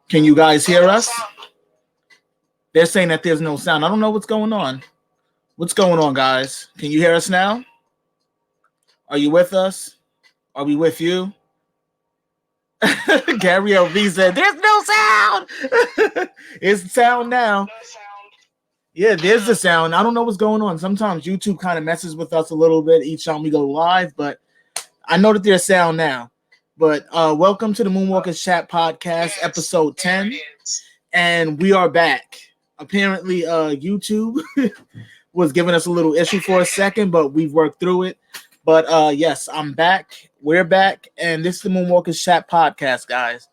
Can you guys hear us? They're saying that there's no sound. I don't know what's going on. What's going on, guys? Can you hear us now? Are you with us? Are we with you? Gary LV said, there's no sound. It's sound now. Yeah, there's the sound. I don't know what's going on. Sometimes YouTube kind of messes with us a little bit each time we go live, but I know that there's sound now. But welcome to the Moonwalkers Chat Podcast, episode 10. And we are back. Apparently, YouTube was giving us a little issue for a second, but we've worked through it. But yes, I'm back. We're back. And this is the Moonwalkers Chat Podcast, guys.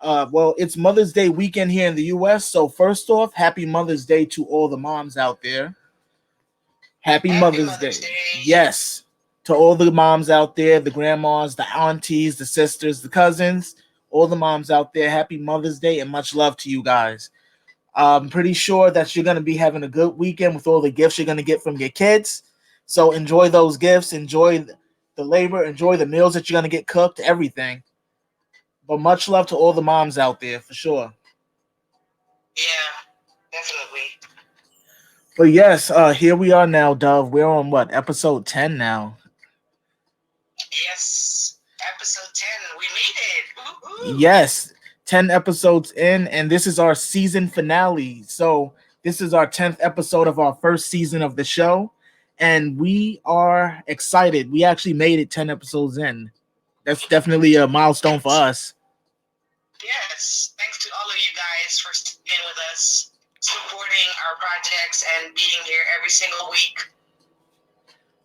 Well, it's Mother's Day weekend here in the U.S. So first off, happy Mother's Day to all the moms out there. Happy Mother's Day. Yes. To all the moms out there, the grandmas, the aunties, the sisters, the cousins, all the moms out there, happy Mother's Day and much love to you guys. I'm pretty sure that you're going to be having a good weekend with all the gifts you're going to get from your kids. So enjoy those gifts, enjoy the labor, enjoy the meals that you're going to get cooked, everything. But much love to all the moms out there, for sure. Yeah, definitely. But yes, here we are now, Dove. We're on what, episode 10 now? Yes, episode 10. We made it. Woo-hoo. Yes, 10 episodes in, and this is our season finale. So this is our 10th episode of our first season of the show, and we are excited. We actually made it 10 episodes in. That's definitely a milestone for us. Yes, thanks to all of you guys for sticking with us, supporting our projects, and being here every single week.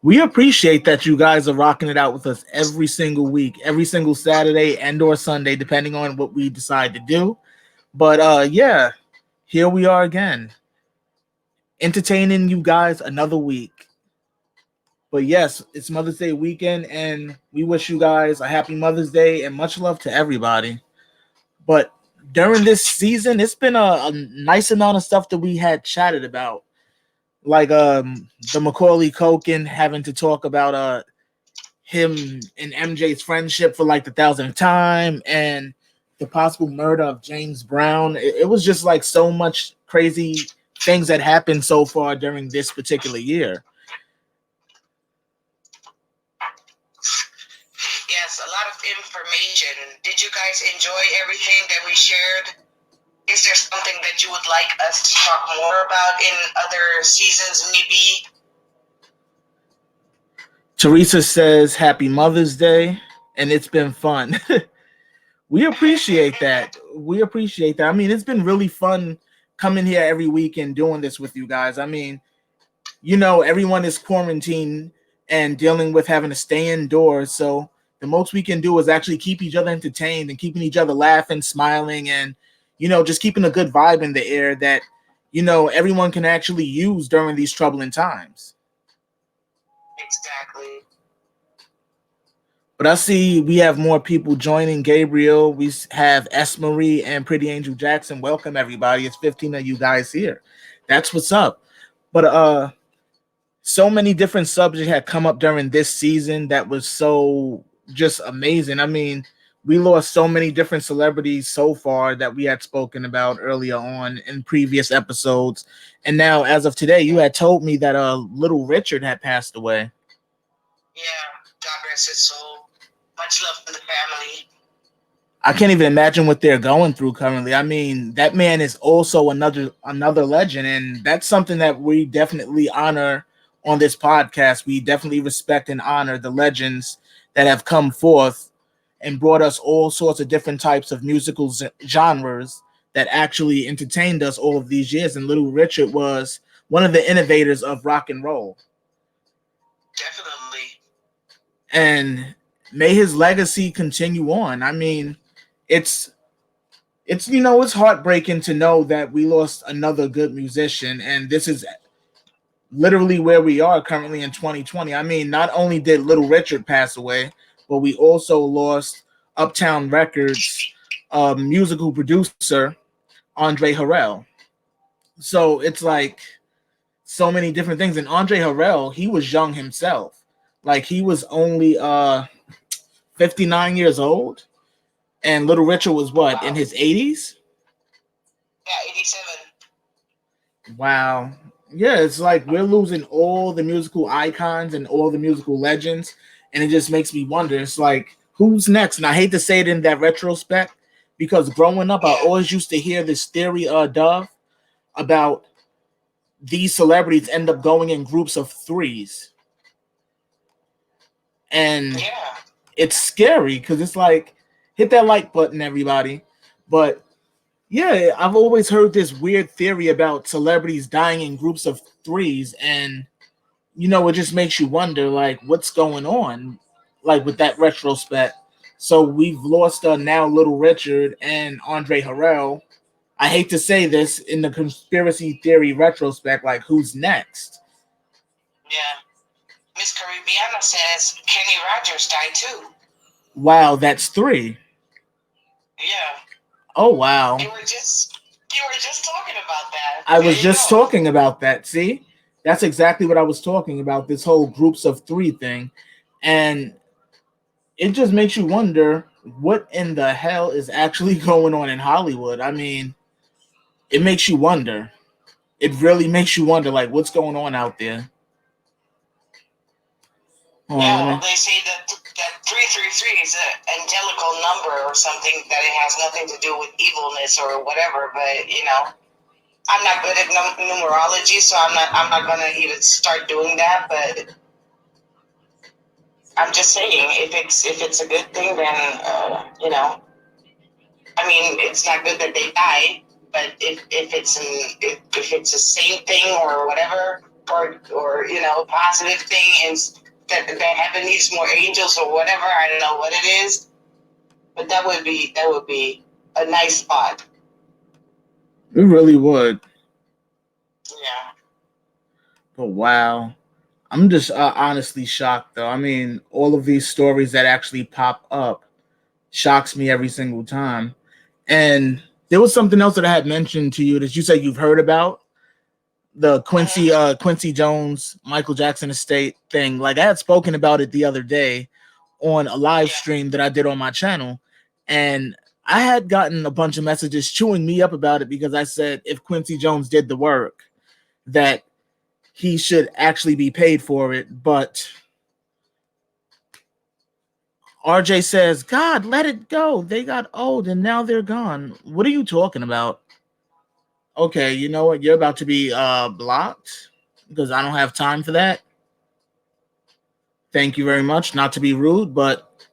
We appreciate that you guys are rocking it out with us every single week, every single Saturday and or Sunday, depending on what we decide to do. But yeah, here we are again, entertaining you guys another week. But yes, it's Mother's Day weekend, and we wish you guys a happy Mother's Day and much love to everybody. But during this season, it's been a nice amount of stuff that we had chatted about. Like the Macaulay Culkin having to talk about him and MJ's friendship for like the 1,000th time, and the possible murder of James Brown. It was just like so much crazy things that happened so far during this particular year. Yes, a lot of information. Did you guys enjoy everything that we shared? Is there something that you would like us to talk more about in other seasons, maybe? Teresa says, happy Mother's Day, and it's been fun. We appreciate that. We appreciate that. I mean, it's been really fun coming here every week and doing this with you guys. I mean, you know, everyone is quarantined and dealing with having to stay indoors. So the most we can do is actually keep each other entertained and keeping each other laughing, smiling, and, you know, just keeping a good vibe in the air that, you know, everyone can actually use during these troubling times. Exactly. But I see we have more people joining. Gabriel, we have S. Marie and Pretty Angel Jackson. Welcome, everybody. It's 15 of you guys here. That's what's up. But so many different subjects had come up during this season that was so just amazing. I mean, we lost so many different celebrities so far that we had spoken about earlier on in previous episodes. And now, as of today, you had told me that little Richard had passed away. Yeah, God rest his soul. Much love to the family. I can't even imagine what they're going through currently. I mean, that man is also another legend, and that's something that we definitely honor on this podcast. We definitely respect and honor the legends that have come forth and brought us all sorts of different types of musical genres that actually entertained us all of these years. And Little Richard was one of the innovators of rock and roll. Definitely. And may his legacy continue on. I mean, it's you know, it's heartbreaking to know that we lost another good musician, and this is literally where we are currently in 2020. I mean, not only did Little Richard pass away, but we also lost Uptown Records musical producer Andre Harrell. So it's like so many different things. And Andre Harrell, he was young himself. Like, he was only 59 years old. And Little Richard was what, in his 80s? Yeah, 87. Wow. Yeah, it's like we're losing all the musical icons and all the musical legends, and it just makes me wonder. It's like, who's next? And I hate to say it in that retrospect, because growing up, I Yeah. always used to hear this theory, Dove, about these celebrities end up going in groups of threes. And Yeah. it's scary because it's like, hit that like button, everybody. But yeah, I've always heard this weird theory about celebrities dying in groups of threes, and it just makes you wonder, like, what's going on, like with that retrospect. So we've lost now Little Richard and Andre Harrell. I hate to say this in the conspiracy theory retrospect, like, who's next? Yeah. Miss Caribbeana says Kenny Rogers died too. Wow, that's three. Yeah. Oh wow. You were just talking about that. I There was you just go. talking about that. See, that's exactly what I was talking about. This whole groups of three thing, and it just makes you wonder what in the hell is actually going on in Hollywood. I mean, it makes you wonder. It really makes you wonder, like, what's going on out there. Hold on, Yeah, let well, me. they say that 333 is an angelical number or something, that it has nothing to do with evilness or whatever. But I'm not good at numerology, so I'm not gonna even start doing that. But I'm just saying, if it's a good thing, then I mean, it's not good that they die. But if it's a same thing or whatever, or positive thing, and that heaven needs more angels or whatever, I don't know what it is, but that would be a nice spot. It really would. Yeah. But wow, I'm just honestly shocked, though. I mean, all of these stories that actually pop up shocks me every single time. And there was something else that I had mentioned to you that you said you've heard about, the Hmm. Quincy Jones Michael Jackson estate thing. Like, I had spoken about it the other day on a live Yeah. stream that I did on my channel, and I had gotten a bunch of messages chewing me up about it because I said if Quincy Jones did the work, that he should actually be paid for it. But RJ says, God, let it go. They got old and now they're gone. What are you talking about? Okay, you know what? You're about to be blocked because I don't have time for that. Thank you very much. Not to be rude, but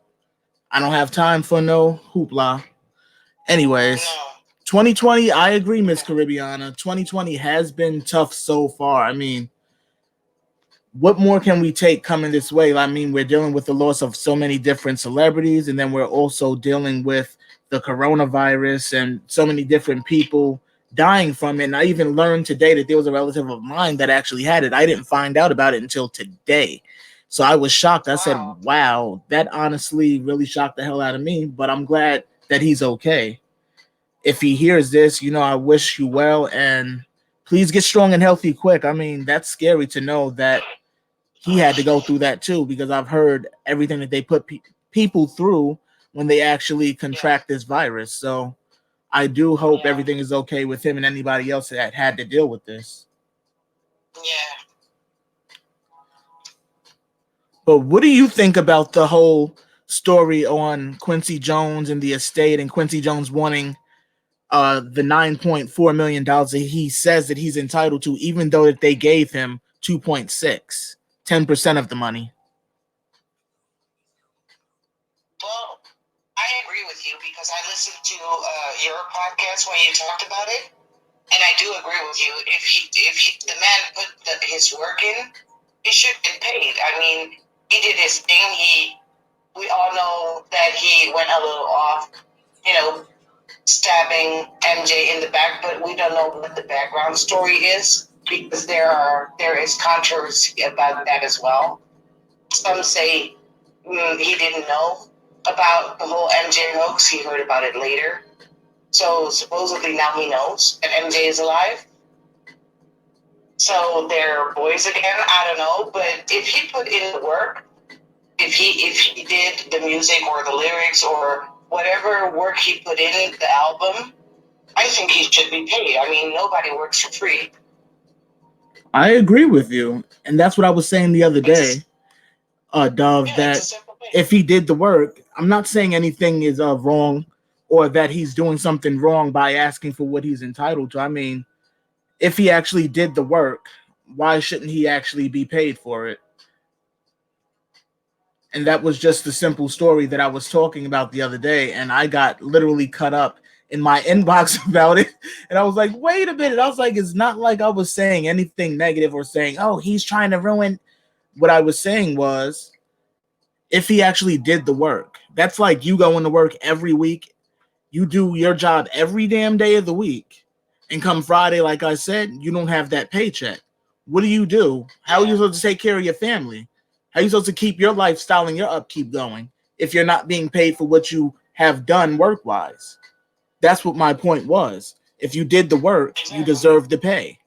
I don't have time for no hoopla. Anyways, No. 2020, I agree, Miss Caribbeana. 2020 has been tough so far. I mean, what more can we take coming this way? I mean, we're dealing with the loss of so many different celebrities, and then we're also dealing with the coronavirus and so many different people dying from it. And I even learned today that there was a relative of mine that actually had it. I didn't find out about it until today. So I was shocked. I said, Wow. wow, that honestly really shocked the hell out of me. But I'm glad that he's okay. If he hears this, I wish you well, and please get strong and healthy quick. I mean, that's scary to know that he had to go through that too, because I've heard everything that they put people through when they actually Yeah. contract this virus. So I do hope Yeah. everything is okay with him and anybody else that had to deal with this. Yeah. But what do you think about the whole story on Quincy Jones and the estate, and Quincy Jones wanting the $9.4 million that he says that he's entitled to, even though that they gave him 2.6, 10% of the money? Well, I agree with you because I listened to your podcast when you talked about it, and I do agree with you. If the man put his work in, he should get paid. I mean, he did his thing. We all know that he went a little off, you know, stabbing MJ in the back, but we don't know what the background story is because there is controversy about that as well. Some say he didn't know about the whole MJ hoax. He heard about it later. So supposedly now he knows that MJ is alive. So they're boys again. I don't know, but if he put in the work, if he did the music or the lyrics or whatever work he put in the album, I think he should be paid. I mean, nobody works for free. I agree with you, and that's what I was saying the other day, It's Dove. yeah, it's a That simple thing. if he did the work, I'm not saying anything is wrong or that he's doing something wrong by asking for what he's entitled to. I mean, if he actually did the work, why shouldn't he actually be paid for it? And that was just the simple story that I was talking about the other day, and I got literally cut up in my inbox about it. And I was like, wait a minute. I was like, it's not like I was saying anything negative or saying, oh, he's trying to ruin. What I was saying was, if he actually did the work, that's like you going to work every week. You do your job every damn day of the week. And come Friday, like I said, you don't have that paycheck. What do? How are you Yeah, supposed to take care of your family? How are you supposed to keep your lifestyle and your upkeep going if you're not being paid for what you have done work wise? That's what my point was. If you did the work, you exactly. deserve the pay.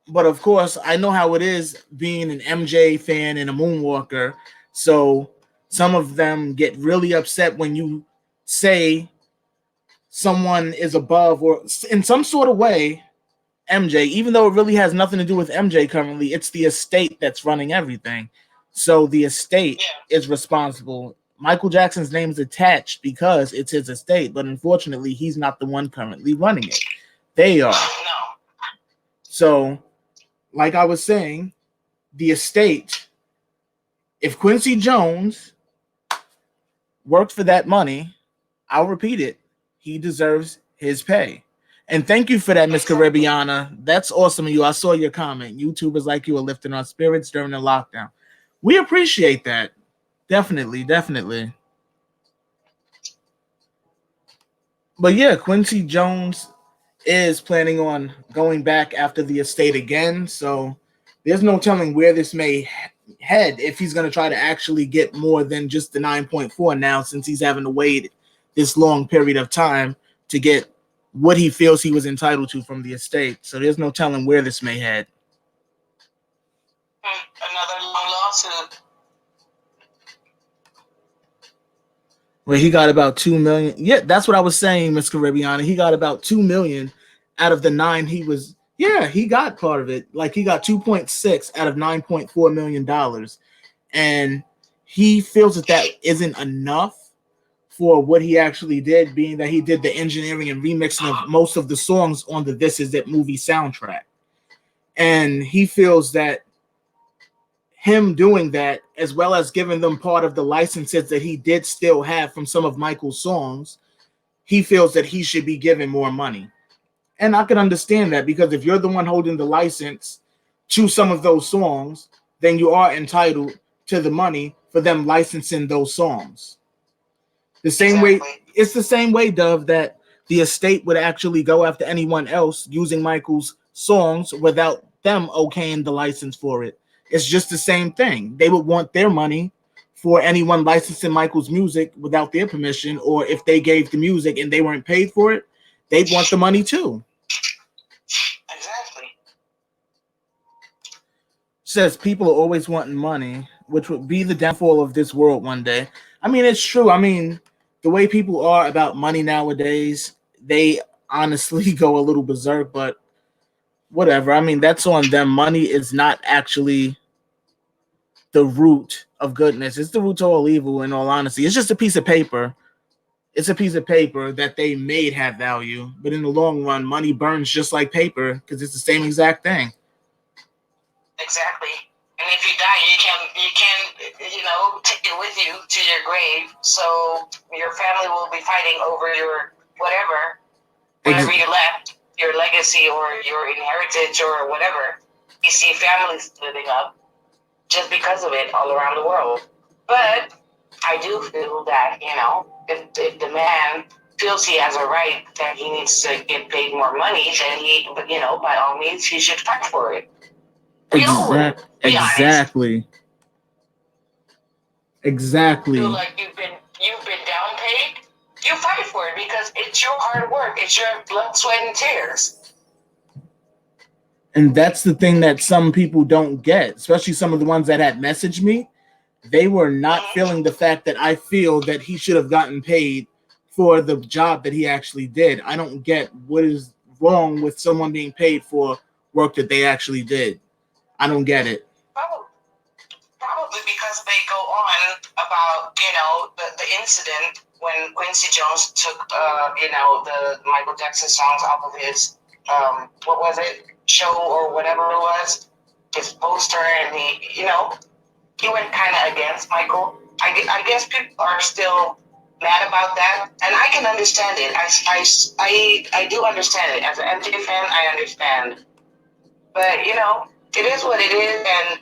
But of course, I know how it is being an MJ fan and a Moonwalker. So some of them get really upset when you say someone is above or in some sort of way MJ, even though it really has nothing to do with MJ currently. It's the estate that's running everything. So the estate Yeah, is responsible. Michael Jackson's name is attached because it's his estate, but unfortunately, he's not the one currently running it. They are. no, So, like I was saying, the estate, if Quincy Jones worked for that money, I'll repeat it, he deserves his pay. And thank you for that, Miss exactly. Caribiana. That's awesome of you. I saw your comment. YouTubers like you are lifting our spirits during the lockdown. We appreciate that. Definitely, definitely. But yeah, Quincy Jones is planning on going back after the estate again. So there's no telling where this may head if he's going to try to actually get more than just the 9.4 now, since he's having to wait this long period of time to get what he feels he was entitled to from the estate. So there's no telling where this may head. Another long lawsuit. Where he got about 2 million. Yeah, that's what I was saying, Miss Caribiana. He got about 2 million out of the nine he was. Yeah, he got part of it. Like he got 2.6 out of $9.4 million, and he feels that that isn't enough for what he actually did, being that he did the engineering and remixing of most of the songs on the This Is It movie soundtrack. And he feels that him doing that, as well as giving them part of the licenses that he did still have from some of Michael's songs, he feels that he should be given more money. And I can understand that, because if you're the one holding the license to some of those songs, then you are entitled to the money for them licensing those songs. The same way, Exactly. it's the same way, Dove, that the estate would actually go after anyone else using Michael's songs without them okaying the license for it. It's just the same thing. They would want their money for anyone licensing Michael's music without their permission, or if they gave the music and they weren't paid for it, they'd want the money too. Exactly. Says people are always wanting money, which would be the downfall of this world one day. I mean, it's true. I mean, the way people are about money nowadays, they honestly go a little berserk, but whatever. I mean, that's on them. Money is not actually the root of goodness. It's the root to all evil, in all honesty. It's just a piece of paper. It's a piece of paper that they made have value, but in the long run, money burns just like paper because it's the same exact thing. Exactly. And if you die, you can take it with you to your grave. So your family will be fighting over your whatever Ex- you left, your legacy or your inheritance or whatever. You see families splitting up just because of it all around the world. But I do feel that, if the man feels he has a right that he needs to get paid more money, then by all means, he should fight for it. We all would, be honest. Exactly. Feel Exactly. like you've been downpaid, you fight for it because it's your hard work, it's your blood, sweat, and tears. And that's the thing that some people don't get, especially some of the ones that had messaged me. they were not feeling the fact that I feel that he should have gotten paid for the job that he actually did. I don't get what is wrong with someone being paid for work that they actually did. I don't get it. Probably because they go on about, the incident when Quincy Jones took, the Michael Jackson songs off of his, what was it, show or whatever it was, his poster, and he went kind of against Michael. I guess people are still mad about that, and I can understand it. I do understand it. As an MJ fan, I understand. But, it is what it is, and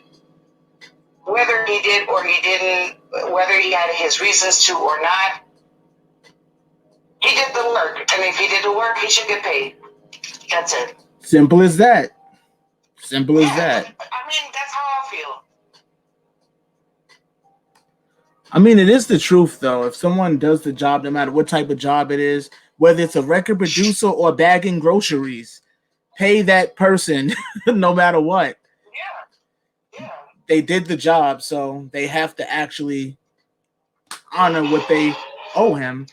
whether he did or he didn't, whether he had his reasons to or not, he did the work. And if he did the work, he should get paid. That's it. Simple as that. Simple as that. I mean, that's how I feel. I mean, it is the truth, though. If someone does the job, no matter what type of job it is, whether it's a record producer or bagging groceries, pay that person no matter what. Yeah. They did the job, so they have to actually honor what they owe him.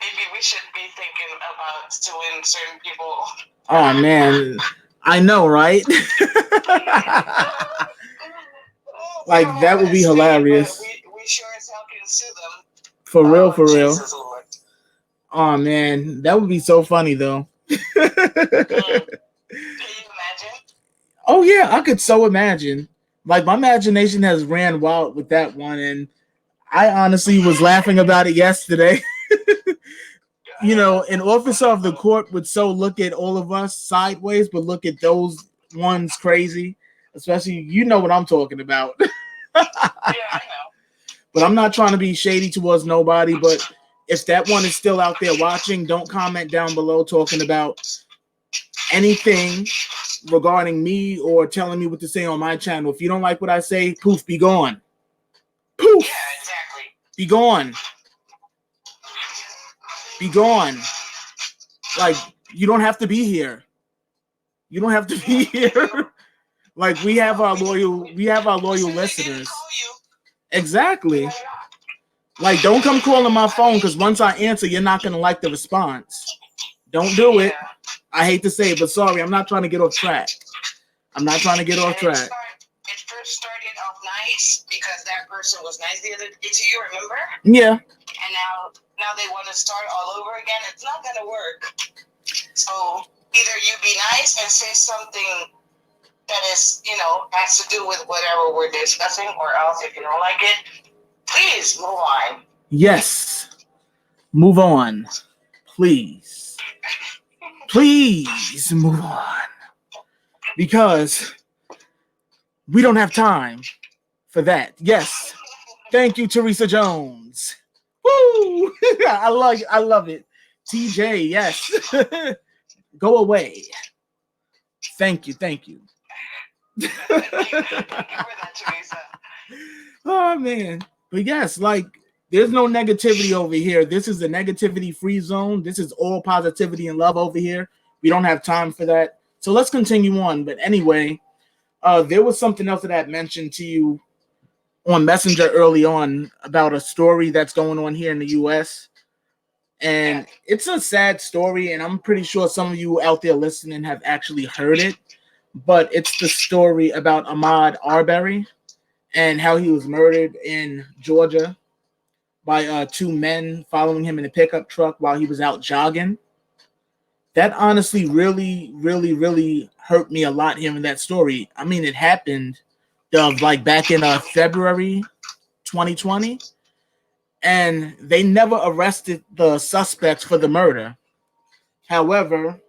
Maybe we should be thinking about suing certain people. Oh, man. I know, right? Like, that would be hilarious. We sure as hell can sue them. For real, for real. Jesus Lord. Oh, man. That would be so funny, though. Can you imagine? Oh, yeah. I could so imagine. Like, my imagination has ran wild with that one, and I honestly was laughing about it yesterday. An officer of the court would so look at all of us sideways, but look at those ones crazy. Especially, you know what I'm talking about. Yeah, I know. But I'm not trying to be shady towards nobody, but if that one is still out there watching, don't comment down below talking about anything regarding me or telling me what to say on my channel. If you don't like what I say, poof, be gone. Poof. Yeah, exactly. Be gone. Be gone. Like, you don't have to be here. You don't have to be here. Like, we have our loyal listeners. Exactly. Like, don't come calling my phone, because once I answer, you're not going to like the response. Don't do it. I hate to say it, but sorry, I'm not trying to get off track. It first started off nice because that person was nice the other day to you, remember? Yeah. And now they want to start all over again. It's not going to work. So either you be nice and say something that is, has to do with whatever we're discussing, or else if you don't like it, please move on. Yes. Move on. Please. Please move on. Because we don't have time for that. Yes. Thank you, Teresa Jones. Woo! I love it. TJ, yes. Go away. Thank you. Thank you for that, Teresa. Oh, man. But yes, like, there's no negativity over here. This is a negativity-free zone. This is all positivity and love over here. We don't have time for that. So let's continue on. But anyway, there was something else that I had mentioned to you on Messenger early on about a story that's going on here in the U.S. And it's a sad story, and I'm pretty sure some of you out there listening have actually heard it. But it's the story about Ahmaud Arbery and how he was murdered in Georgia by two men following him in a pickup truck while he was out jogging. That honestly really, really, really hurt me a lot hearing that story. I mean, it happened like back in February 2020, and they never arrested the suspects for the murder. However,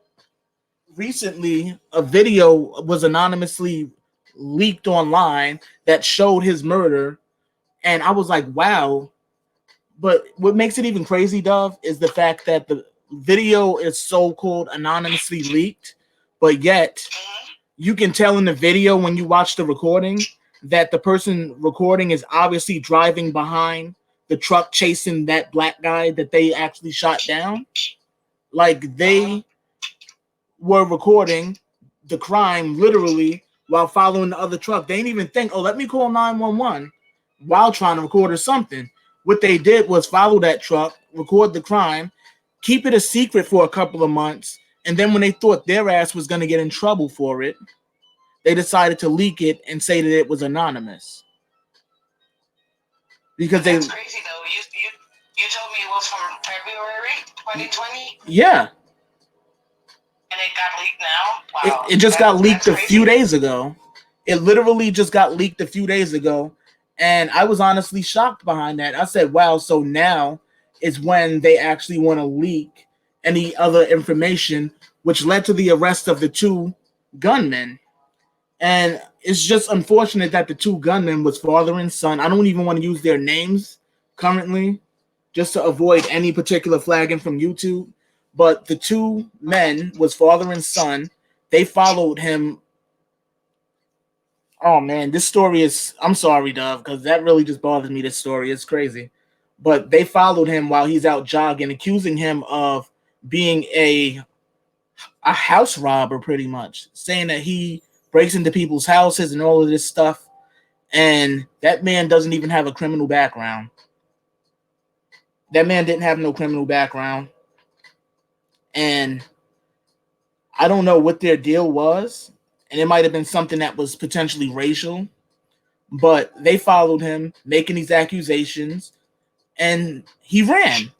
recently, a video was anonymously leaked online that showed his murder, and I was like, wow. But what makes it even crazy, Dove, is the fact that the video is so-called anonymously leaked, but yet you can tell in the video when you watch the recording that the person recording is obviously driving behind the truck chasing that black guy that they actually shot down. Like, they were recording the crime literally while following the other truck. They didn't even think, oh, let me call 911 while trying to record or something. What they did was follow that truck, record the crime, keep it a secret for a couple of months, and then when they thought their ass was going to get in trouble for it, they decided to leak it and say that it was anonymous. Because That's crazy, though. You told me it was from February 2020? Yeah. And it got leaked now? Wow. It just got leaked a few days ago. It literally just got leaked a few days ago. And I was honestly shocked behind that. I said, wow, so now is when they actually want to leak any other information, which led to the arrest of the two gunmen. And it's just unfortunate that the two gunmen was father and son. I don't even want to use their names currently, just to avoid any particular flagging from YouTube. But the two men was father and son. They followed him. Oh man, this story is, I'm sorry, Dove, because that really just bothers me. This story is crazy. But they followed him while he's out jogging, accusing him of being a house robber, pretty much, saying that he breaks into people's houses and all of this stuff. And that man doesn't even have a criminal background. That man didn't have no criminal background. And I don't know what their deal was. And it might have been something that was potentially racial. But they followed him, making these accusations. And he ran.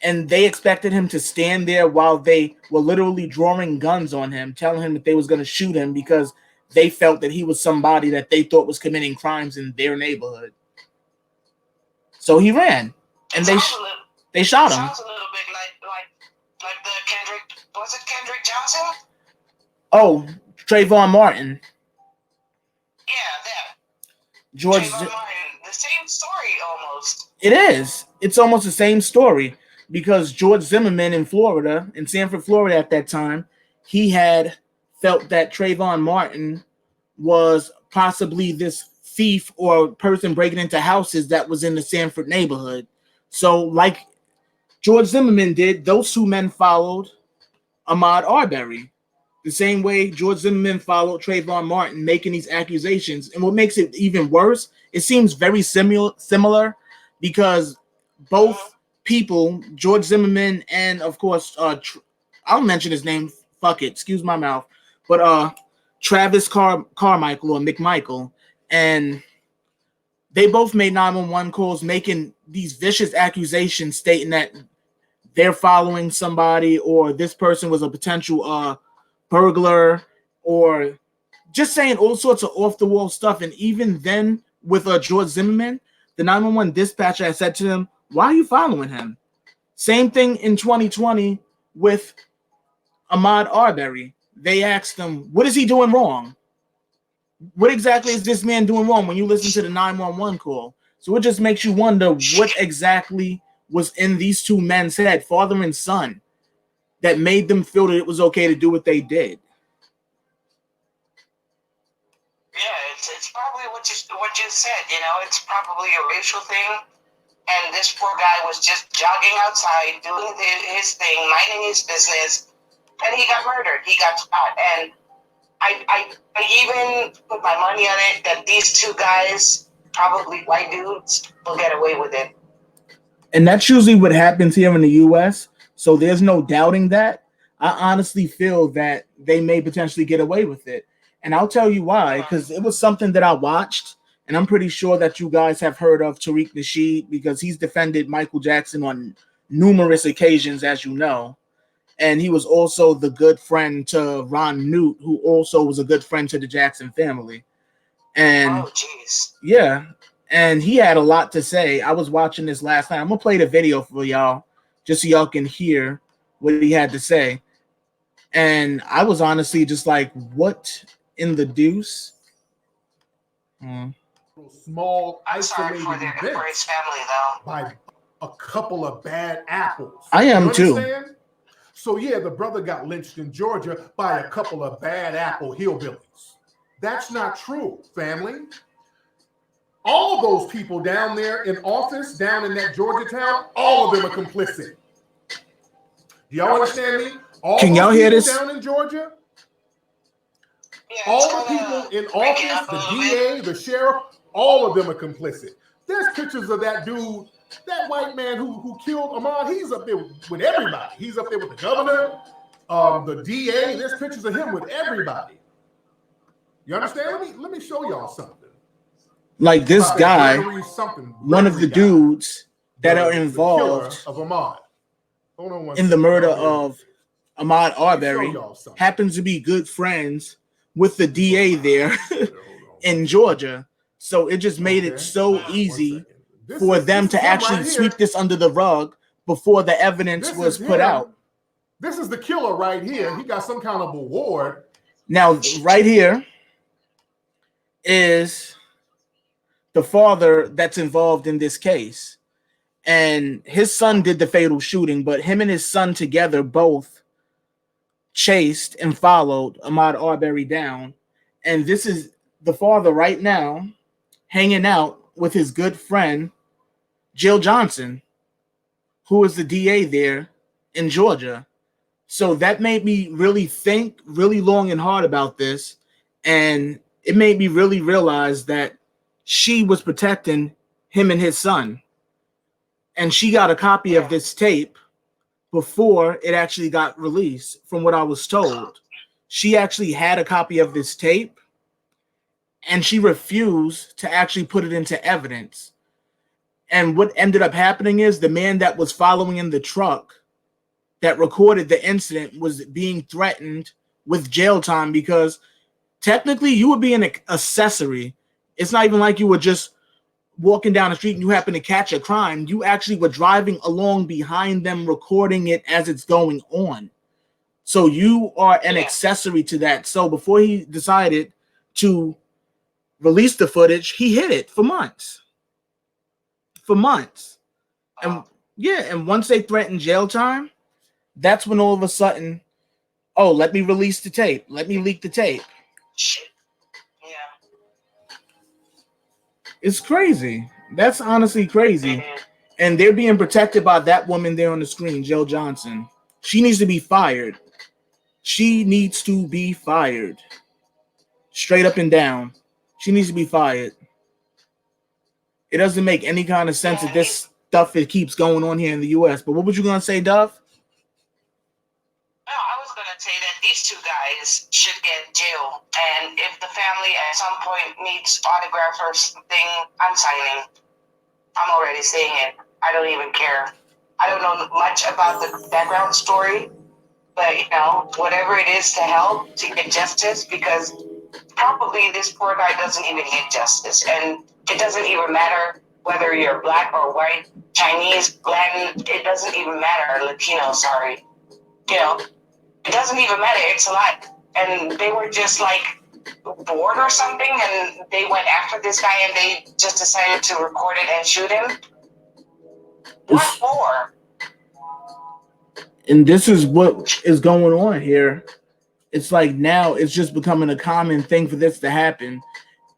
And they expected him to stand there while they were literally drawing guns on him, telling him that they was going to shoot him because they felt that he was somebody that they thought was committing crimes in their neighborhood. So he ran. And they shot him. Sounds a little bit like the Kendrick, was it Kendrick Johnson? Oh, Trayvon Martin. Yeah, that. George. Trayvon Martin. The same story almost. It is. It's almost the same story because George Zimmerman in Florida, in Sanford, Florida at that time, he had felt that Trayvon Martin was possibly this thief or person breaking into houses that was in the Sanford neighborhood. So like George Zimmerman did, those two men followed Ahmaud Arbery. The same way George Zimmerman followed Trayvon Martin, making these accusations. And what makes it even worse, it seems very similar because both people, George Zimmerman and, of course, I'll mention his name, fuck it, excuse my mouth, but Travis Carmichael or McMichael, and they both made 911 calls making these vicious accusations stating that they're following somebody or this person was a potential burglar, or just saying all sorts of off-the-wall stuff. And even then, with George Zimmerman, the 911 dispatcher had said to him, why are you following him? Same thing in 2020 with Ahmaud Arbery. They asked him, what is he doing wrong? What exactly is this man doing wrong when you listen to the 911 call? So it just makes you wonder what exactly was in these two men's head, father and son, that made them feel that it was okay to do what they did. Yeah, it's probably what you said. You know, it's probably a racial thing, and this poor guy was just jogging outside, doing his thing, minding his business, and he got murdered. He got shot, and I even put my money on it that these two guys, probably white dudes, will get away with it. And that's usually what happens here in the U.S., so there's no doubting that. I honestly feel that they may potentially get away with it. And I'll tell you why, because it was something that I watched, and I'm pretty sure that you guys have heard of Tariq Nasheed because he's defended Michael Jackson on numerous occasions, as you know. And he was also the good friend to Ron Newt, who also was a good friend to the Jackson family. And yeah, and he had a lot to say. I was watching this last night. I'm going to play the video for y'all just so y'all can hear what he had to say. And I was honestly just like, what in the deuce? Small, isolated for his family, though. By a couple of bad apples. I am too. So yeah, the brother got lynched in Georgia by a couple of bad apple hillbillies. That's not true, family. All of those people down there in office, down in that Georgia town, all of them are complicit. Do y'all understand me? Can y'all hear this? Down in Georgia, Yeah, All the people in office, the DA, the sheriff, all of them are complicit. There's pictures of that dude, that white man who killed Ahmaud. He's up there with everybody. He's up there with the governor, the DA. There's pictures of him with everybody. You understand? Let me show y'all something. Like this guy, one of the dudes that are involved of Ahmaud. Hold on in the murder of Ahmaud Arbery happens to be good friends with the DA there in Georgia. So it just made it so easy for them to actually sweep this under the rug before the evidence was put out. This is the killer right here. He got some kind of award. Now, right here is the father that's involved in this case. And his son did the fatal shooting, but him and his son together both chased and followed Ahmaud Arbery down. And this is the father right now hanging out with his good friend, Jill Johnson, who is the DA there in Georgia. So that made me really think really long and hard about this. And it made me really realize that she was protecting him and his son. And she got a copy of this tape before it actually got released, from what I was told. She actually had a copy of this tape, and she refused to actually put it into evidence. And what ended up happening is the man that was following in the truck that recorded the incident was being threatened with jail time, because technically you would be an accessory. It's not even like you were just walking down the street and you happen to catch a crime. You actually were driving along behind them, recording it as it's going on. So you are an accessory to that. So before he decided to release the footage, he hid it for months. And and once they threatened jail time, that's when all of a sudden, oh, let me release the tape. Let me leak the tape. Shit. Yeah. It's crazy. That's honestly crazy. And they're being protected by that woman there on the screen, Jill Johnson. She needs to be fired. She needs to be fired. Straight up and down. She needs to be fired. It doesn't make any kind of sense that this stuff it keeps going on here in the U.S. But what was you going to say, Duff? No, I was going to say that these two guys should get jail. And if the family at some point needs autograph or something, I'm signing. I'm already saying it. I don't even care. I don't know much about the background story, but, you know, whatever it is to help to get justice, because probably this poor guy doesn't even get justice. And it doesn't even matter whether you're black or white, Chinese, Latin, it doesn't even matter. Latino, sorry. You know, it doesn't even matter. It's a lot. And they were just like bored or something, and they went after this guy and they just decided to record it and shoot him. What for? And this is what is going on here. It's like now it's just becoming a common thing for this to happen.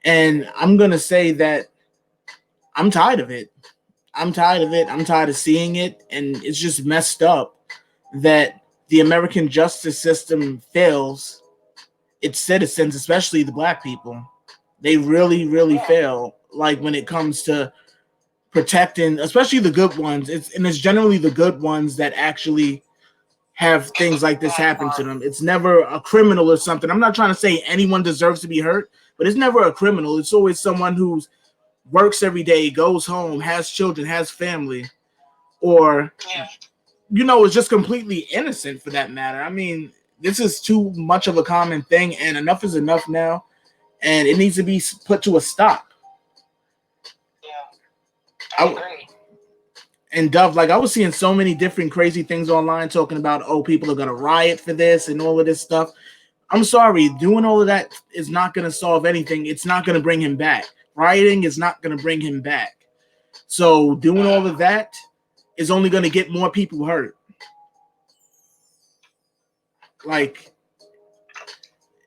And I'm going to say that I'm tired of it. I'm tired of it. I'm tired of seeing it. And it's just messed up that the American justice system fails its citizens, especially the black people. They really, really fail. Like when it comes to protecting, especially the good ones. It's generally the good ones that actually have things like this happen to them. It's never a criminal or something. I'm not trying to say anyone deserves to be hurt, but it's never a criminal. It's always someone who works every day, goes home, has children, has family, or, you know, is just completely innocent for that matter. I mean, this is too much of a common thing, and enough is enough now, and it needs to be put to a stop. I agree. And Dove, like I was seeing so many different crazy things online talking about, oh, people are going to riot for this and all of this stuff. I'm sorry, doing all of that is not going to solve anything. It's not going to bring him back. Rioting is not going to bring him back. So doing all of that is only going to get more people hurt. Like,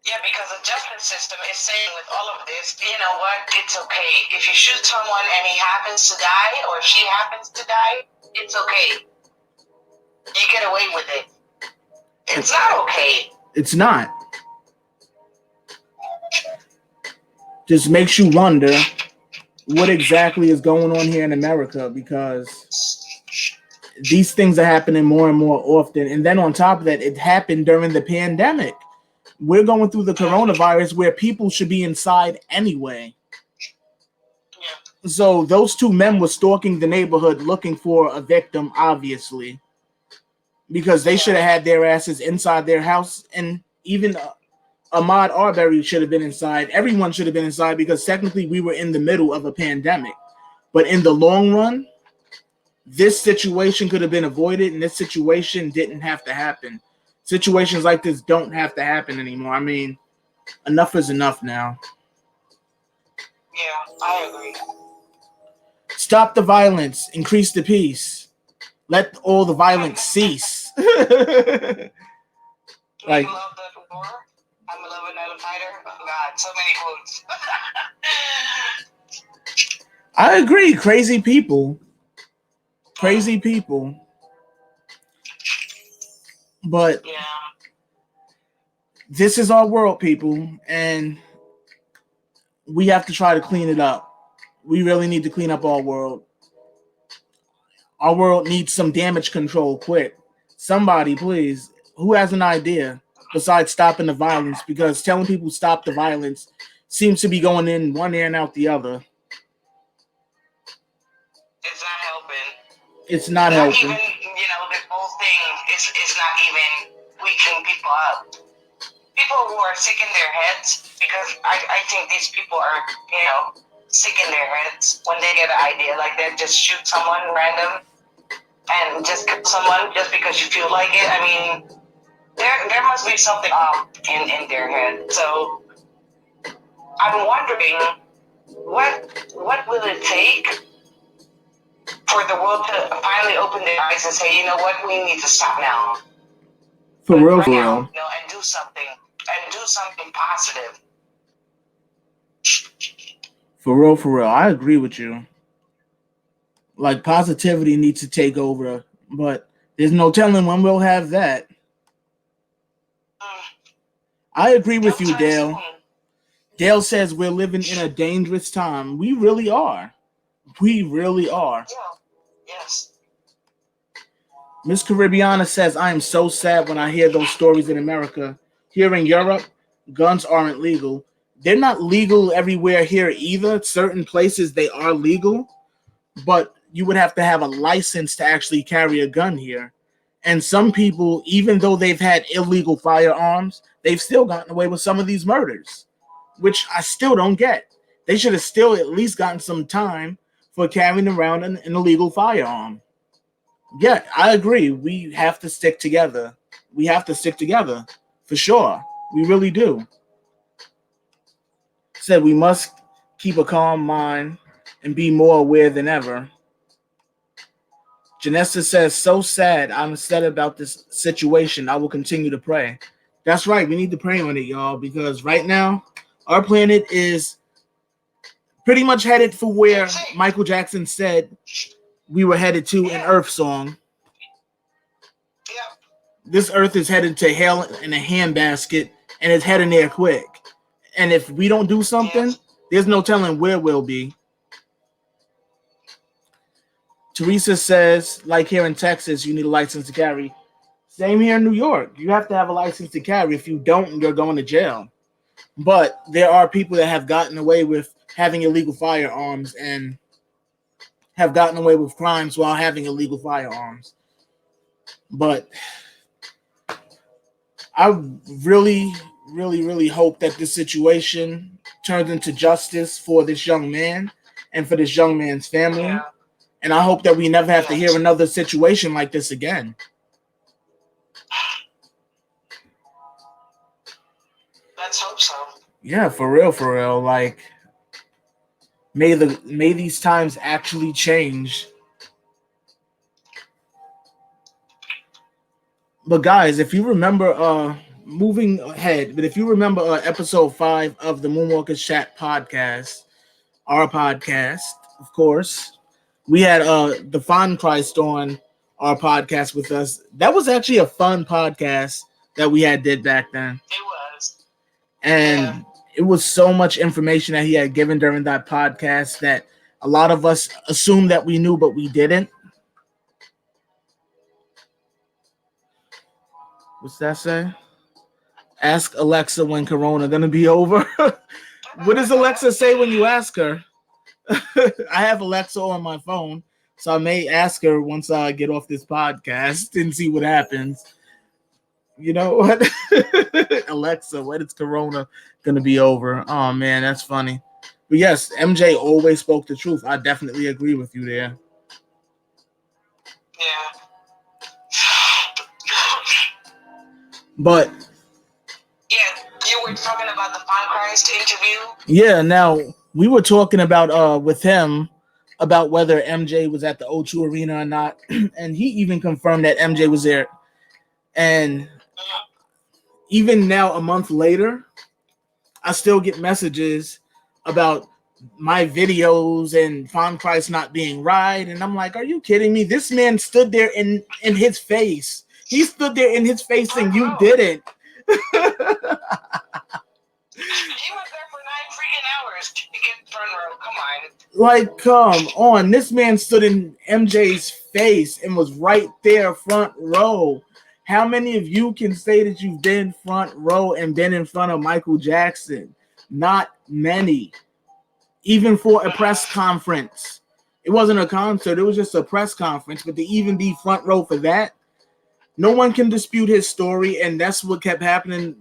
yeah, because the justice system is saying with all of this, you know what, it's okay. If you shoot someone and he happens to die or she happens to die, it's okay. You get away with it. It's not okay. It's not. just makes you wonder what exactly is going on here in America, because these things are happening more and more often. And then on top of that, it happened during the pandemic. We're going through the coronavirus where people should be inside anyway. Yeah. So those two men were stalking the neighborhood looking for a victim, obviously, because they should have had their asses inside their house. And even Ahmaud Arbery should have been inside. Everyone should have been inside, because technically we were in the middle of a pandemic. But in the long run, this situation could have been avoided, and this situation didn't have to happen. Situations like this don't have to happen anymore. I mean, enough is enough now. Yeah, I agree. Stop the violence. Increase the peace. Let all the violence cease. Like, you love that war? I'm a lover, not a fighter. Oh God, so many quotes. I agree. Crazy people. Crazy people. But yeah. this is our world, people, and we have to try to clean it up. We really need to clean up our world. Our world needs some damage control quick. Somebody, please, who has an idea besides stopping the violence? Because telling people stop the violence seems to be going in one ear and out the other. It's not helping. It's not Even, helping. this whole thing is not even waking people up. People who are sick in their heads, because I think these people are, sick in their heads when they get an idea like that. Just shoot someone random and just kill someone just because you feel like it. I mean, there must be something off in their head. So I'm wondering, what will it take for the world to finally open their eyes and say, you know what, we need to stop now. For real, right for now, real. and do something positive. For real, for real. I agree with you. Like, positivity needs to take over, but there's no telling when we'll have that. I agree with you, Dale. Soon. Dale says we're living in a dangerous time. We really are. We really are. Yeah. Yes. Miss Caribbeana says, I am so sad when I hear those stories in America. Here in Europe, guns aren't legal. They're not legal everywhere here either. Certain places they are legal, but you would have to have a license to actually carry a gun here. And some people, even though they've had illegal firearms, they've still gotten away with some of these murders, which I still don't get. They should have still at least gotten some time for carrying around an illegal firearm. Yeah, I agree. We have to stick together. We have to stick together, for sure. We really do. Said we must keep a calm mind and be more aware than ever. Janessa says, so sad. I'm upset about this situation. I will continue to pray. That's right. We need to pray on it, y'all, because right now, our planet is pretty much headed for where Michael Jackson said we were headed to in Earth Song. Yeah. This Earth is headed to hell in a handbasket, and it's heading there quick. And if we don't do something, there's no telling where we'll be. Teresa says, like here in Texas, you need a license to carry. Same here in New York. You have to have a license to carry. If you don't, you're going to jail. But there are people that have gotten away with having illegal firearms and have gotten away with crimes while having illegal firearms. But I really, really, really hope that this situation turns into justice for this young man and for this young man's family. Yeah. And I hope that we never have to hear another situation like this again. Let's hope so. Yeah, for real, for real. Like, may these times actually change. But guys, if you remember, moving ahead, but if you remember episode 5 of the Moonwalkers Chat Podcast, our podcast, of course, we had the Fun Christ on our podcast with us. That was actually a fun podcast that we did back then. It was. And it was so much information that he had given during that podcast that a lot of us assumed that we knew, but we didn't. What's that say? Ask Alexa when Corona gonna be over. What does Alexa say when you ask her? I have Alexa on my phone, so I may ask her once I get off this podcast and see what happens. You know what? Alexa, when is Corona gonna be over? Oh man, that's funny. But yes, MJ always spoke the truth. I definitely agree with you there. Yeah. But Yeah, you were talking about the Von Christ interview. yeah, now we were talking about with him about whether MJ was at the O2 Arena or not, and he even confirmed that MJ was there. And even now, a month later, I still get messages about my videos and Von Christ not being right, and I'm like, are you kidding me? This man stood there in his face. He stood there in his face, and you didn't. He was there for 9 freaking hours to get front row. Come on. Like, come on. This man stood in MJ's face and was right there, front row. How many of you can say that you've been front row and been in front of Michael Jackson? Not many. Even for a press conference. It wasn't a concert. It was just a press conference. But to even be front row for that, no one can dispute his story. And that's what kept happening.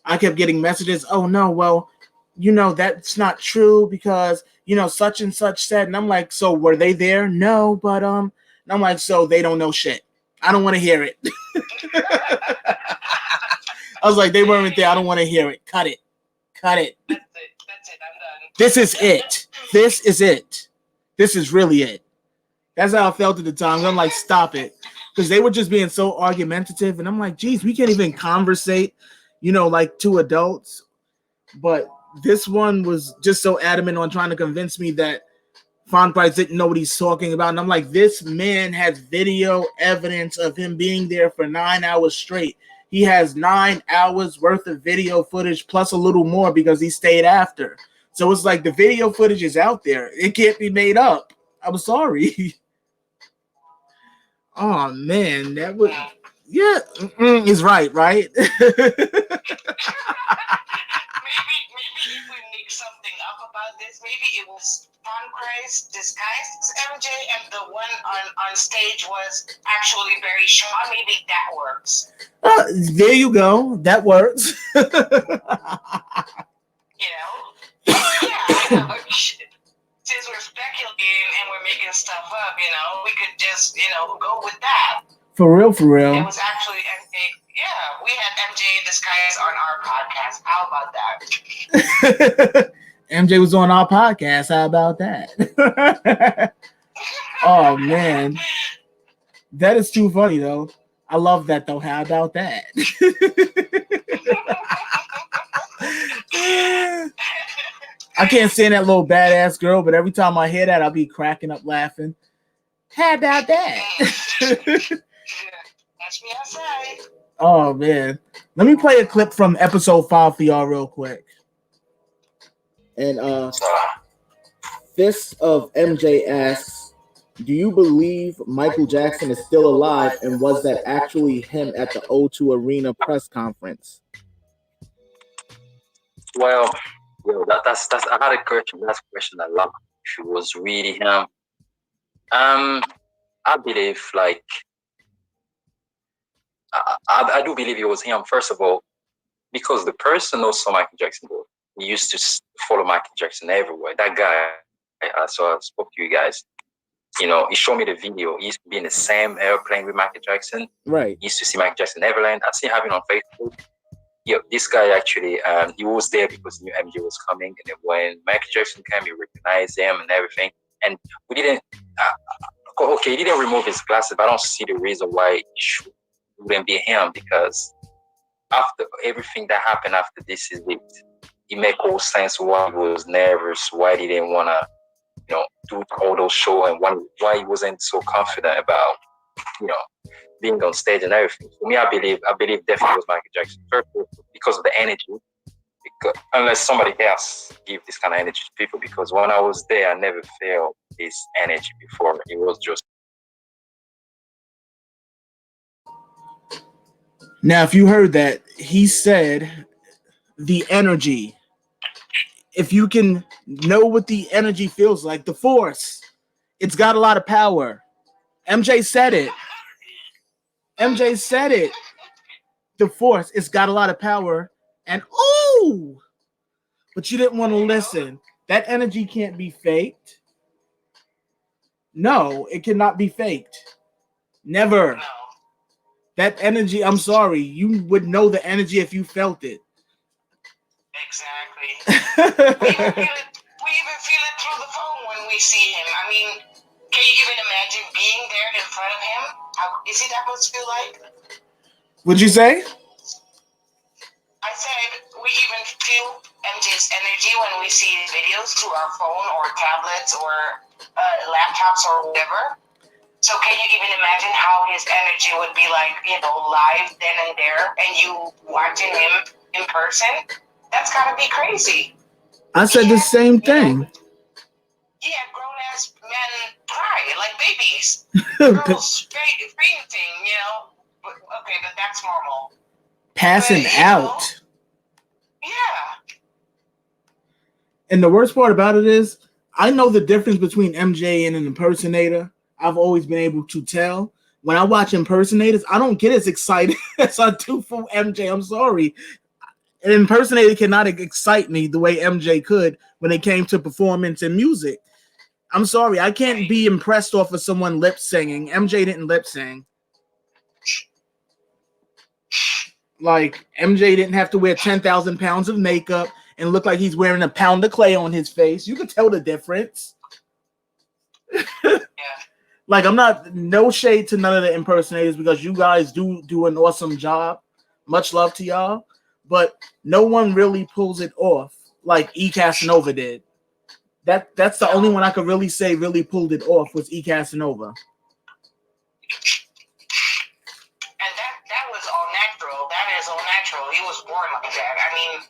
I kept getting messages. Oh, no, well, that's not true because, such and such said. And I'm like, so were they there? No, but, and I'm like, so they don't know shit. I don't want to hear it. I was like, they weren't there. I don't want to hear it. Cut it. Cut it. That's it. I'm done. This is it. This is it. This is really it. That's how I felt at the time. I'm like, stop it. Because they were just being so argumentative. And I'm like, geez, we can't even conversate, like two adults. But this one was just so adamant on trying to convince me that Von Christ didn't know what he's talking about. And I'm like, this man has video evidence of him being there for 9 hours straight. He has 9 hours worth of video footage plus a little more because he stayed after. So it's like the video footage is out there. It can't be made up. I'm sorry. Oh, man. That would... Yeah. Is right? Maybe if we make something up about this, maybe it was Von Christ disguised as MJ and the one on stage was actually very short. Maybe that works. There you go. That works. Yeah. Since we're speculating and we're making stuff up, we could just, go with that. For real. It was actually MJ. Yeah, we had MJ disguised on our podcast. How about that? MJ was on our podcast. How about that? Oh, man. That is too funny, though. I love that, though. How about that? I can't stand that little badass girl, but every time I hear that, I'll be cracking up laughing. How about that? Catch me outside. Oh, man. Let me play a clip from episode 5 for y'all real quick. And Fist of MJ asks, do you believe Michael Jackson is still alive, and was that actually him at the O2 Arena press conference? Well, that's I had a question. That's a question I love. If it was really him, I believe I do believe it was him. First of all, because the person also Michael Jackson, he used to follow Michael Jackson everywhere. That guy, so I spoke to you guys. He showed me the video. He used to be in the same airplane with Michael Jackson. Right. He used to see Michael Jackson Neverland. I see him on Facebook. Yeah, this guy actually, he was there because he knew MJ was coming. And then when Michael Jackson came, he recognized him and everything. And we didn't, he didn't remove his glasses, but I don't see the reason why it wouldn't be him, because after everything that happened after this is it make all sense why he was nervous, why he didn't want to, do all those shows, and why he wasn't so confident about, being on stage and everything. For me, I believe definitely was Michael Jackson. First, because of the energy, unless somebody else give this kind of energy to people. Because when I was there, I never felt this energy before. It was just. Now, if you heard that, he said the energy. If you can know what the energy feels like, the force, it's got a lot of power. MJ said it. MJ said it. The force, it's got a lot of power. And ooh, but you didn't want to listen. That energy can't be faked. No, it cannot be faked. Never. No. That energy, I'm sorry, you would know the energy if you felt it. Exactly. We even feel it through the phone when we see him. I mean, can you even imagine being there in front of him? How is he that must feel like? What'd you say? I said we even feel MJ's energy when we see his videos through our phone or tablets or laptops or whatever. So can you even imagine how his energy would be like, live then and there, and you watching him in person? That's gotta be crazy. I said the same thing. Yeah, grown-ass men cry like babies. Girls fainting, Okay, but that's normal. Passing But, out. Yeah. And the worst part about it is, I know the difference between MJ and an impersonator. I've always been able to tell. When I watch impersonators, I don't get as excited as I do for MJ. I'm sorry. An impersonator cannot excite me the way MJ could when it came to performance and music. I'm sorry. I can't be impressed off of someone lip singing. MJ didn't lip sing. Like, MJ didn't have to wear 10,000 pounds of makeup and look like he's wearing a pound of clay on his face. You could tell the difference. Yeah. Like, I'm not, no shade to none of the impersonators because you guys do an awesome job. Much love to y'all. But no one really pulls it off like E. Casanova did. That's the only one I could really say really pulled it off was E. Casanova. And that was all natural. That is all natural. He was born like that. I mean,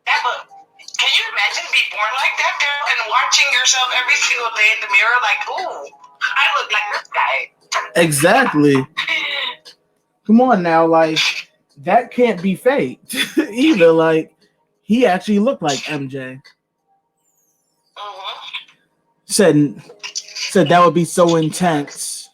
but can you imagine being born like that, girl, and watching yourself every single day in the mirror like, ooh, I look like this guy. Exactly. Come on now, like, that can't be faked either. Like, he actually looked like MJ. Said that would be so intense.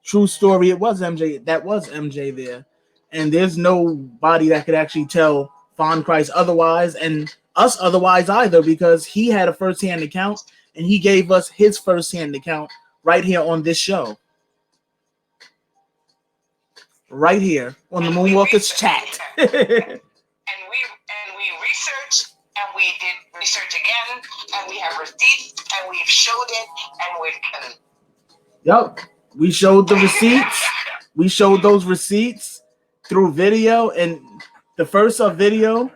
True story, it was MJ. That was MJ there. And there's nobody that could actually tell Von Christ otherwise and us otherwise either because he had a first-hand account and he gave us his first-hand account right here on this show. Right here on the Moonwalkers Chat. and we researched and we did research again and we have receipts and we've showed it and we've done. Yup. We showed the receipts. We showed those receipts through video, and the first video,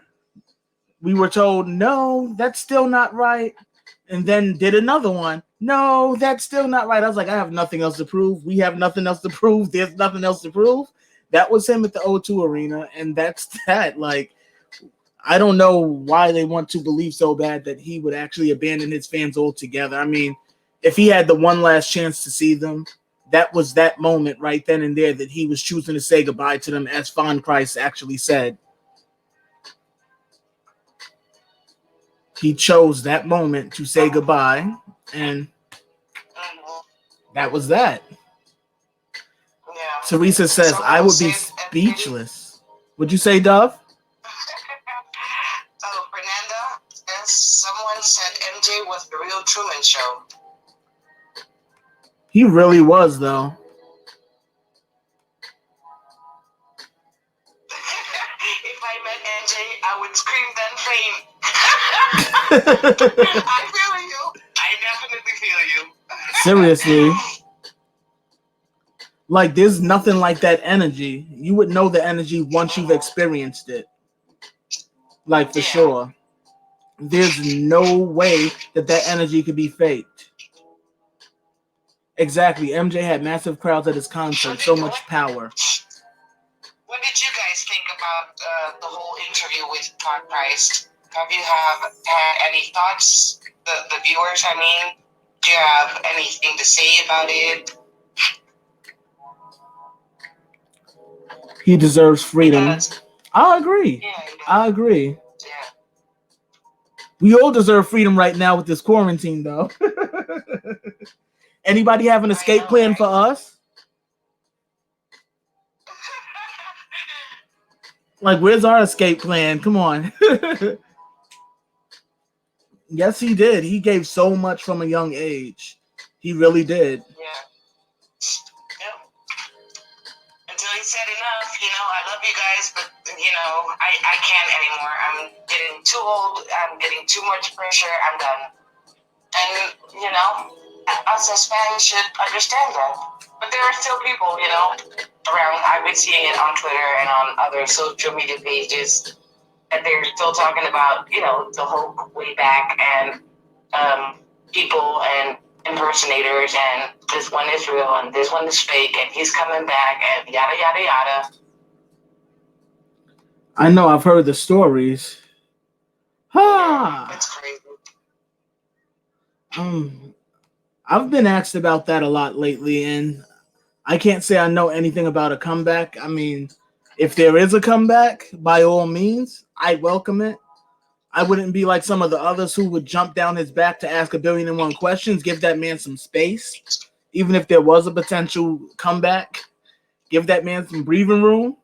we were told, no, that's still not right. And then did another one. No, that's still not right. I was like, I have nothing else to prove. We have nothing else to prove. There's nothing else to prove. That was him at the O2 Arena, and that's that. Like, I don't know why they want to believe so bad that he would actually abandon his fans altogether. I mean, if he had the one last chance to see them, that was that moment right then and there that he was choosing to say goodbye to them, as Von Christ actually said. He chose that moment to say goodbye, and that was that. Yeah. Teresa says, I would be speechless. Would you say, Dove? Oh, Fernanda says, someone said MJ was the real Truman Show. He really was, though. If I met MJ, I would scream then faint. I feel you. I definitely feel you. Seriously. Like, there's nothing like that energy. You would know the energy once you've experienced it. Like, for sure. There's no way that energy could be faked. Exactly. MJ had massive crowds at his concert. So much power. What did you guys think about the whole interview with Todd Price? Have you had any thoughts, the viewers? I mean, do you have anything to say about it? He deserves freedom. Because, I agree. yeah, I agree. yeah. We all deserve freedom right now with this quarantine, though. Anybody have an escape plan for us? Like, where's our escape plan? Come on. Yes, he did. He gave so much from a young age. He really did. Yeah. Yep. Until he said enough, I love you guys, but, I can't anymore. I'm getting too old. I'm getting too much pressure. I'm done. And, us as fans should understand that. But there are still people, around. I've been seeing it on Twitter and on other social media pages, and they're still talking about, the Hulk way back and people and impersonators, and this one is real and this one is fake, and he's coming back, and yada, yada, yada. I know, I've heard the stories. Yeah, it's crazy. I've been asked about that a lot lately, and I can't say I know anything about a comeback. I mean, if there is a comeback, by all means, I welcome it. I wouldn't be like some of the others who would jump down his back to ask 1,000,000,001 questions. Give that man some space. Even if there was a potential comeback, give that man some breathing room.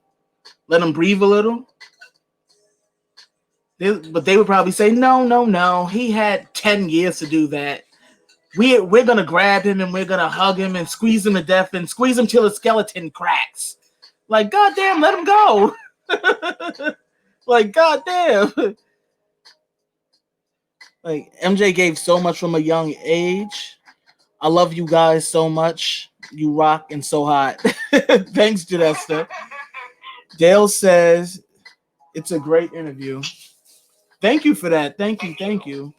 Let him breathe a little. But they would probably say, no. He had 10 years to do that. We're going to grab him and we're going to hug him and squeeze him to death and squeeze him till his skeleton cracks. Like, goddamn, let him go. Like, goddamn. Like, MJ gave so much from a young age. I love you guys so much. You rock and so hot. Thanks, Janesta. Dale says, it's a great interview. Thank you for that. Thank you.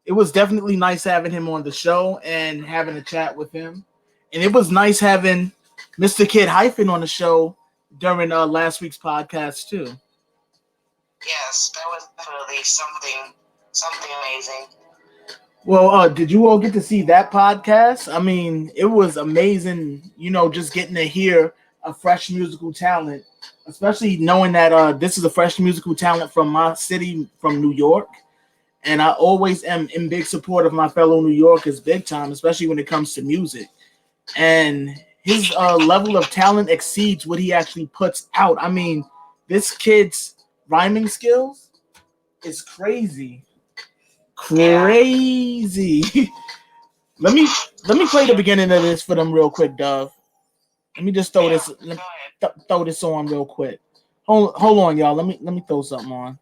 It was definitely nice having him on the show and having a chat with him. And it was nice having Mr. Kid Hyphen on the show during last week's podcast, too. Yes, that was definitely something amazing. Well, did you all get to see that podcast? I mean, it was amazing, just getting to hear a fresh musical talent, especially knowing that this is a fresh musical talent from my city, from New York. And I always am in big support of my fellow New Yorkers big time, especially when it comes to music. And his level of talent exceeds what he actually puts out. I mean, this kid's rhyming skills is crazy. Crazy. Let me play the beginning of this for them real quick, Dove. Let me just throw this on real quick. Hold on, y'all. Let me throw something on.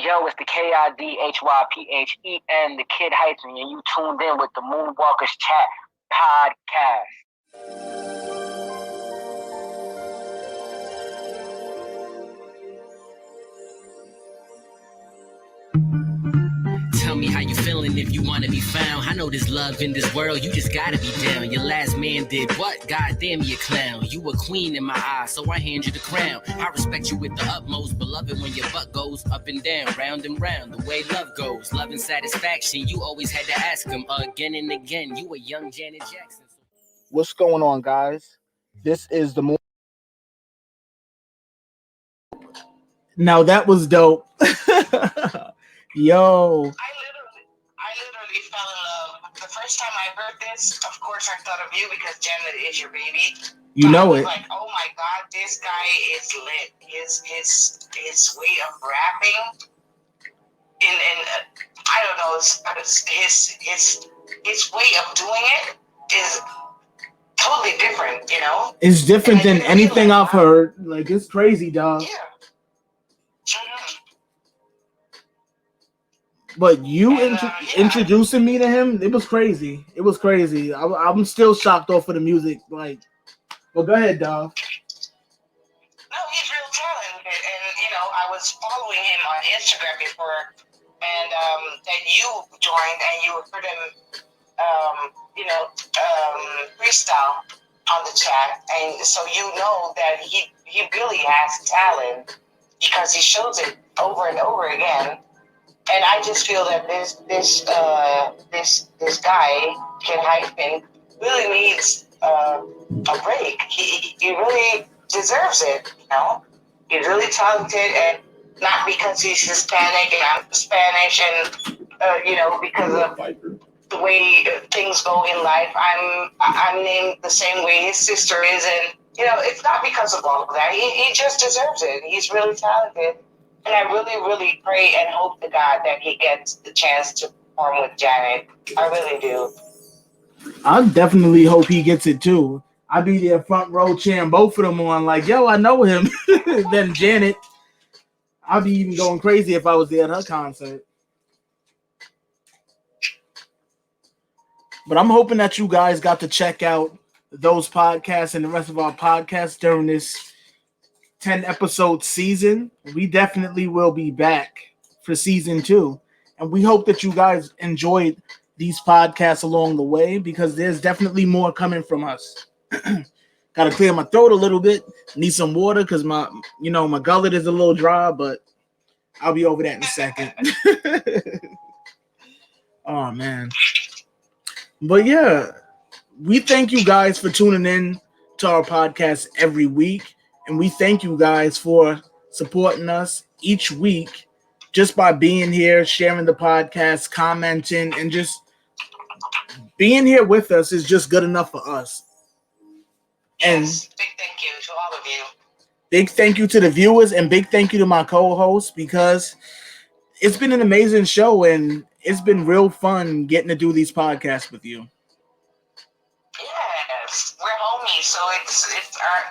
Yo, it's the KIDHYPHEN, the Kid Hyphen, and you tuned in with the Moonwalkers Chat Podcast. Tell me how you feeling if you wanna be found. I know there's love in this world, you just gotta be down. Your last man did what? Goddamn, you clown. You a queen in my eyes, so I hand you the crown. I respect you with the utmost, beloved, when your butt goes up and down, round and round, the way love goes. Love and satisfaction, you always had to ask him again and again. You a young Janet Jackson. What's going on, guys? This is the Now that was dope. Yo. I literally fell in love. The first time I heard this, of course I thought of you because Janet is your baby. You know it. Like, oh my God, this guy is lit. His way of rapping, and I don't know, his way of doing it is totally different. It's different than anything I've heard. Like, it's crazy, dog. Yeah. But you And introducing me to him, it was crazy. It was crazy. I'm still shocked off of the music. Like, well, go ahead, Dov. no, he's real talented, and I was following him on Instagram before, and then you joined, and you heard him, freestyle on the chat, and so that he really has talent because he shows it over and over again. And I just feel that this guy Kid Hyphen really needs a break. He really deserves it. He's really talented, and not because he's Hispanic and I'm Spanish, and because of the way things go in life. I'm named the same way his sister is, and it's not because of all of that. He just deserves it. He's really talented. And I really, really pray and hope to God that he gets the chance to perform with Janet. I really do. I definitely hope he gets it too. I'd be there front row cheering both of them on, like, yo, I know him. Then Janet, I'd be even going crazy if I was there at her concert. But I'm hoping that you guys got to check out those podcasts and the rest of our podcasts during this 10 episode season. We definitely will be back for season 2. And we hope that you guys enjoyed these podcasts along the way, because there's definitely more coming from us. Gotta clear my throat a little bit. Need some water because my gullet is a little dry, but I'll be over that in a second. Oh man. But yeah, we thank you guys for tuning in to our podcast every week. And we thank you guys for supporting us each week just by being here, sharing the podcast, commenting, and just being here with us is just good enough for us. And yes, big thank you to all of you. Big thank you to the viewers, and big thank you to my co-host, because it's been an amazing show and it's been real fun getting to do these podcasts with you. Yes, we're homies, so it's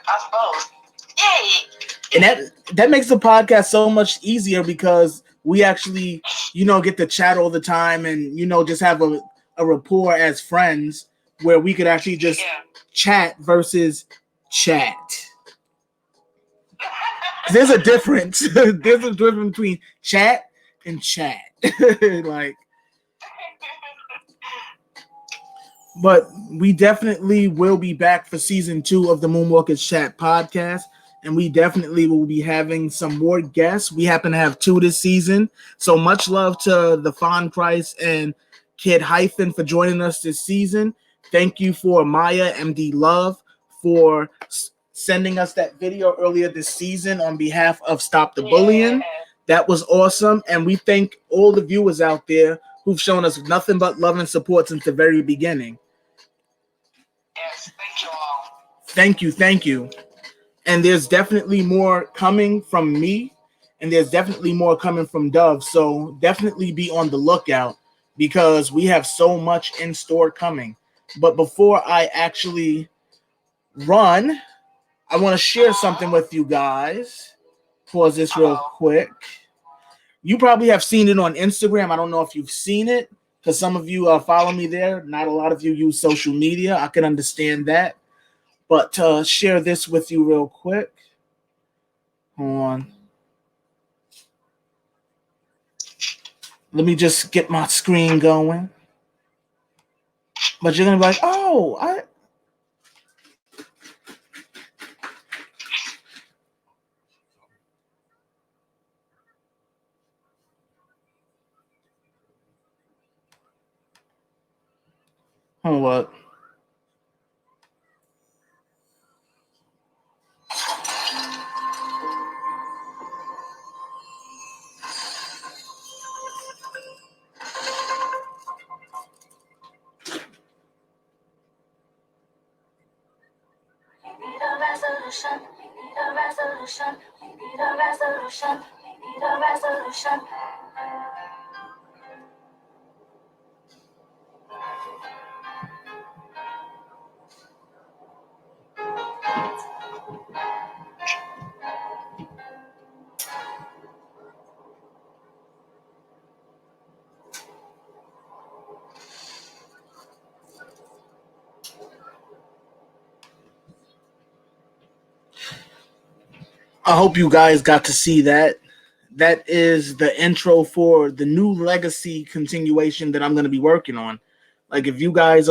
us both. Yay! And that makes the podcast so much easier, because we actually, get to chat all the time and, just have a rapport as friends where we could actually just chat versus chat. There's a difference. There's a difference between chat and chat. But we definitely will be back for season 2 of the Moonwalkers Chat Podcast. And we definitely will be having some more guests. We happen to have 2 this season. So much love to the Fawn Price and Kid Hyphen for joining us this season. Thank you for Maya MD Love for sending us that video earlier this season on behalf of Stop the Bullying. That was awesome. And we thank all the viewers out there who've shown us nothing but love and support since the very beginning. Yes, thank you all. Thank you. And there's definitely more coming from me, and there's definitely more coming from Dove. So definitely be on the lookout, because we have so much in store coming. But before I actually run, I want to share something with you guys. Pause this real quick. You probably have seen it on Instagram. I don't know if you've seen it, because some of you follow me there. Not a lot of you use social media. I can understand that. But to share this with you real quick. Hold on. Let me just get my screen going. But you're going to be like, oh, hold up. I hope you guys got to see that. That is the intro for the new legacy continuation that I'm going to be working on. Like, if you guys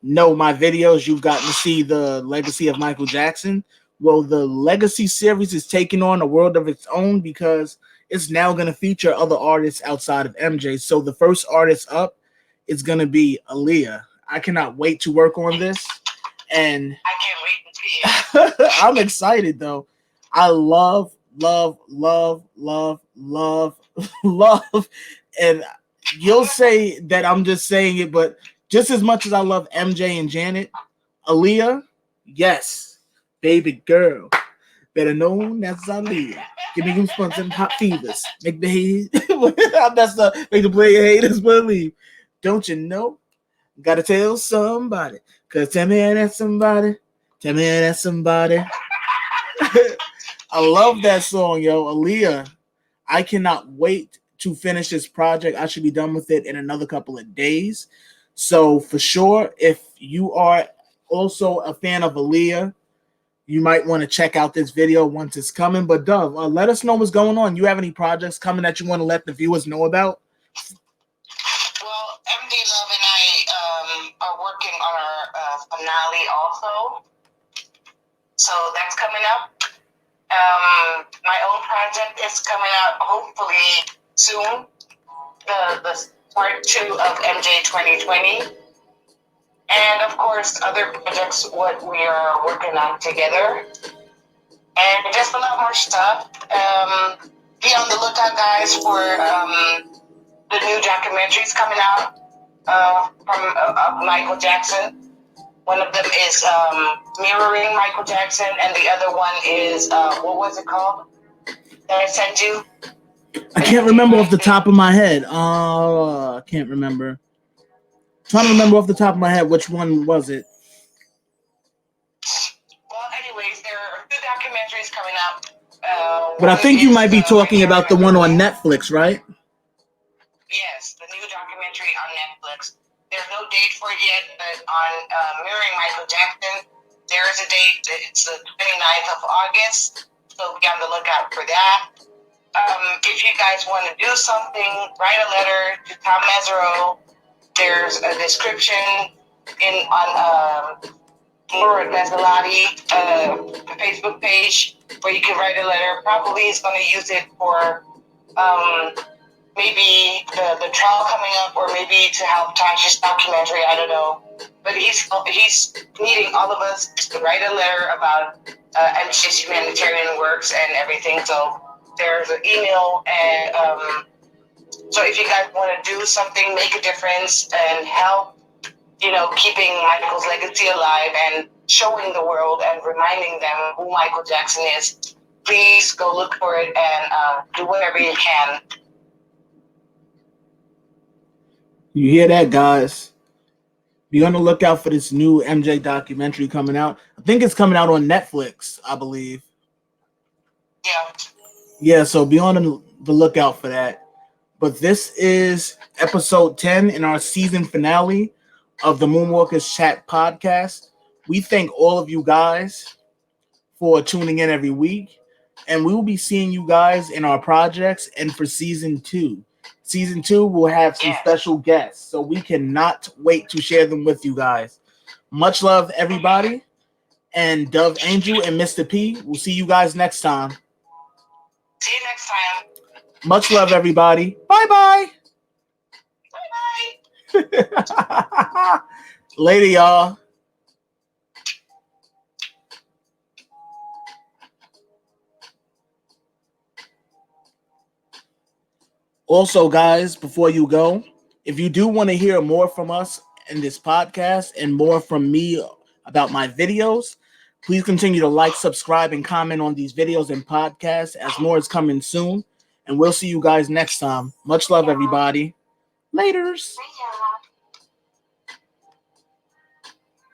know my videos, you've gotten to see the legacy of Michael Jackson. Well, the legacy series is taking on a world of its own because it's now going to feature other artists outside of MJ. So the first artist up is going to be Aaliyah. I cannot wait to work on this. And I can't wait to see it. I'm excited, though. I love, love, and you'll say that I'm just saying it, but just as much as I love MJ and Janet, Aaliyah, yes, baby girl, better known as Aaliyah. Give me goosebumps and hot fevers. Make the hate, make the player haters believe. Don't you know? Gotta tell somebody, cause tell me that's somebody. Tell me that's somebody. I love that song, yo. Aaliyah, I cannot wait to finish this project. I should be done with it in another couple of days. So for sure, if you are also a fan of Aaliyah, you might want to check out this video once it's coming. But Dove, let us know what's going on. You have any projects coming that you want to let the viewers know about? Well, MD Love and I are working on our finale also. So that's coming up. My own project is coming out hopefully soon. The part 2 of MJ 2020. And of course, other projects what we are working on together. And just a lot more stuff. Be on the lookout, guys, for the new documentaries coming out from Michael Jackson. One of them is mirroring Michael Jackson, and the other one is, what was it called that I sent you? I can't remember off the top of my head. I can't remember. Trying to remember off the top of my head, which one was it? Well, anyways, there are 2 documentaries coming out. But I think you might be talking about the one on Netflix, right? Yes, the new documentary on Netflix. There's no date for it yet, but on mirroring Michael Jackson, there is a date. It's the 29th of August, so be on the lookout for that. If you guys want to do something, write a letter to Tom Mesereau. There's a description on Laura Gazzalotti, the Facebook page, where you can write a letter. Probably he's going to use it for maybe the trial coming up, or maybe to help Tasha's documentary. I don't know. But he's needing all of us to write a letter about MJ's humanitarian works and everything. So there's an email, and so if you guys want to do something, make a difference, and help, keeping Michael's legacy alive and showing the world and reminding them who Michael Jackson is, please go look for it and do whatever you can. You hear that, guys? Be on the lookout for this new MJ documentary coming out. I think it's coming out on Netflix, I believe. Yeah. Yeah, so be on the lookout for that. But this is episode 10 in our season finale of the Moonwalkers Chat Podcast. We thank all of you guys for tuning in every week. And we will be seeing you guys in our projects and for season 2. Season 2 will have some special guests, so we cannot wait to share them with you guys. Much love, everybody. And Dove Angel and Mr. P, we'll see you guys next time. See you next time. Much love, everybody. Bye-bye. Bye-bye. Later, y'all. Also, guys, before you go, if you do want to hear more from us in this podcast and more from me about my videos, please continue to like, subscribe, and comment on these videos and podcasts as more is coming soon. And we'll see you guys next time. Much love, everybody. Laters.